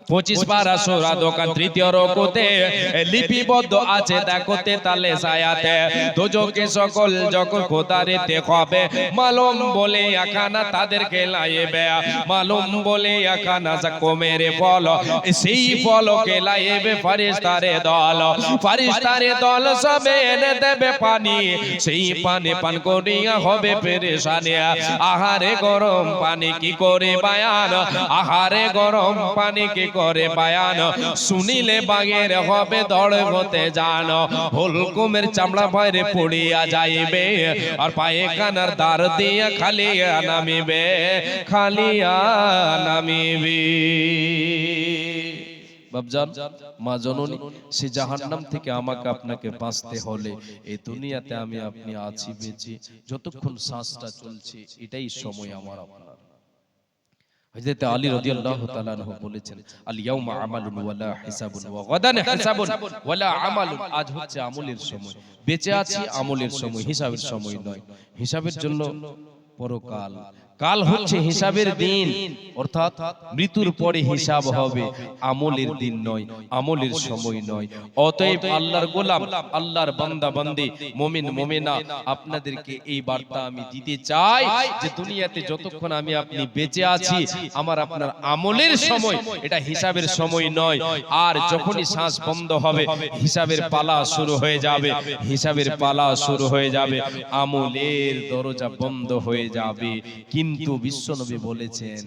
25 পারা সূরা দোকান তৃতীয় রকুতে লিপিবদ্ধ আছে দেখো 43 আয়াতে দোজকে সকল যখন খোদারেতে হবে মালুম বলে এখানা তাদেরকে লাইবে মালুম বলে এখানা কমের ফল সেই ফলকে লাইবে ফেরেশতারে দল সবে এনে দেবে পানি সেই পানি পান করিয়া হবে পেরেশানি আহারে গরম পানি কি করে বায়ান আহারে গরম পানি কি করে বায়ান শুনিলে বাগের হবে দড় হতে জান হুলকুমের চামড়া বাইরে পড়িয়া যাইবে আর পায়ে কানার দ্বার দিয়া খালিয়া নামিবে বাপজান মা জননী সে জাহান্নাম থেকে আমাকে আপনাকে বাঁচতে হলে এই দুনিয়াতে আমি আপনি আছি বেঁচে যতক্ষণ শ্বাসটা চলছে এটাই সময় আমার আপনার। হযরত আলী রাদিয়াল্লাহু তাআলা আনহু বলেছেন আল ইয়াউমা আমালুন ওয়ালা হিসাবুন ওয়া গাদান হিসাবুন ওয়ালা আমালুন আজ হচ্ছে আমলের সময় বেঁচে আছি আমলের সময় হিসাবের সময় নয় হিসাবের জন্য পরকাল কাল হচ্ছে হিসাবের দিন অর্থাৎ মৃত্যুর পরে হিসাব হবে আমলের দিন নয় আমলের সময় নয় অতএব আল্লাহর গোলাম আল্লাহর বান্দা বান্দি মুমিন মুমিনা আপনাদেরকে এই বার্তা আমি দিতে চাই যে দুনিয়াতে যতক্ষণ আমি আপনি বেঁচে আছি আমার আপনার আমলের সময় এটা হিসাবের সময় নয় আর যখনই শ্বাস বন্ধ হবে হিসাবের পালা শুরু হয়ে যাবে হিসাবের পালা শুরু হয়ে যাবে আমলের দরজা বন্ধ হয়ে যাবে কিন্তু বিশ্বনবী বলেছেন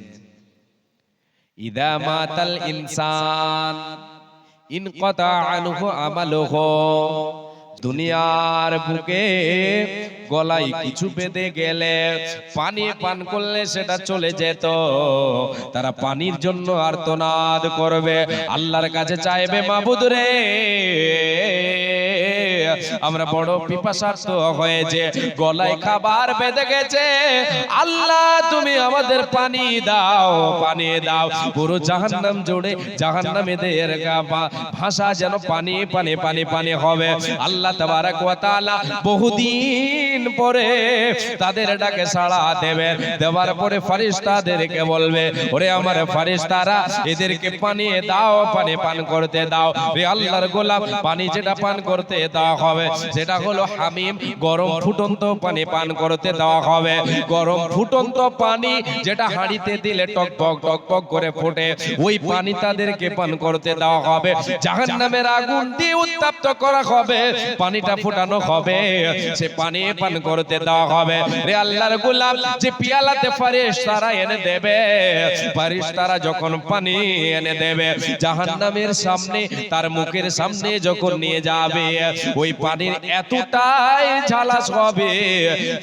ইদা মাতাল ইনসান ইনকাতা আনহু আমালুহু দুনিয়ার বুকে গলায় কিছু বেঁধে গেলে পানি পান করলে সেটা চলে যেত তারা পানির জন্য আর্তনাদ করবে আল্লাহর কাছে চাইবে মাবুদ রে আমরা বড় পিপাসার্ত হয়েছে গলায় খাবার বেঁধে গেছে আল্লাহ তুমি আমাদের পানি দাও পুরো জাহান্নাম জুড়ে জাহান্নামীদের ভাষা যেন পানি পানি পানি পানি হবে আল্লাহ তাবারক ওয়া তাআলা বহুদিন পরে তাদের ডাকে সাড়া দেবেন দেওয়ার পরে ফেরেশতাদেরকে বলবে ওরে আমার ফেরেশতারা এদেরকে পানি দাও পানি পান করতে দাও রে আল্লাহর গোলাম পানি যেটা পান করতে দাও হবে সেটা হলো হামিম গরম ফুটন্ত পানি পান করতে দেওয়া হবে গরম ফুটন্ত পানি যেটা হাঁড়িতে দিলে টকবক টকবক করে ফোটে ওই পানি তাদেরকে পান করতে দেওয়া হবে জাহান্নামের আগুন দিয়ে উত্তপ্ত করা হবে পানিটা ফুটানো হবে সে পানি পান করতে দেওয়া হবে রে আল্লাহর গোলাম যে পিয়ালাতে ফেরেশতারা এনে দেবে ফেরেশতারা যখন পানি এনে দেবে জাহান্নামের সামনে তার মুখের সামনে যখন নিয়ে যাবে ওই পানির এতটাই ঝালাস হবে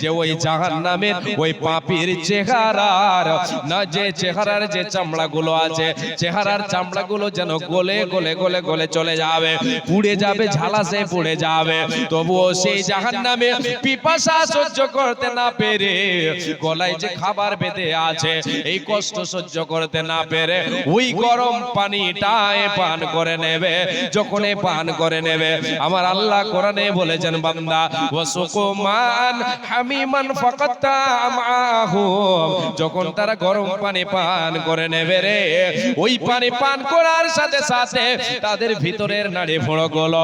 যে ওই জাহান্নামের ওই পাপীর চেহারার না যে চেহারার যে চামড়াগুলো আছে চেহারার চামড়াগুলো যেন গলে গলে গলে গলে চলে যাবে পুড়ে যাবে ঝালাসে পুড়ে যাবে তবুও সেই জাহান্নামে পিপাসা সহ্য করতে না পেরে গলায় যে খাবার বেঁধে আছে এই কষ্ট সহ্য করতে না পেরে ওই গরম পানিটাই পান করে নেবে যখন পান করে নেবে আমার আল্লাহ কোরআনে বলেছেন বান্দা ওয়াসুকুমান হামিমান ফাকাতা মাহুম যখন তারা গরম পানি পান করে নেবে রে ওই পানি পান করার সাথে সাথে তাদের ভিতরের নাড়ি ভুঁড়গুলো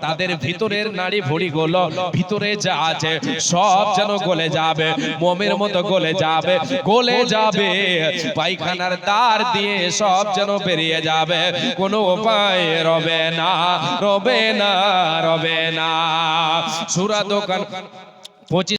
তাদের ভিতরের নাড়ি ভুঁড়িগুলো ভিতরে যা আছে সব যেন গলে যাবে মোমের মতো গলে যাবে পায়খানার দ্বার দিয়ে সব যেন বেরিয়ে যাবে কোনো উপায় রবে না সূরা দোকান 25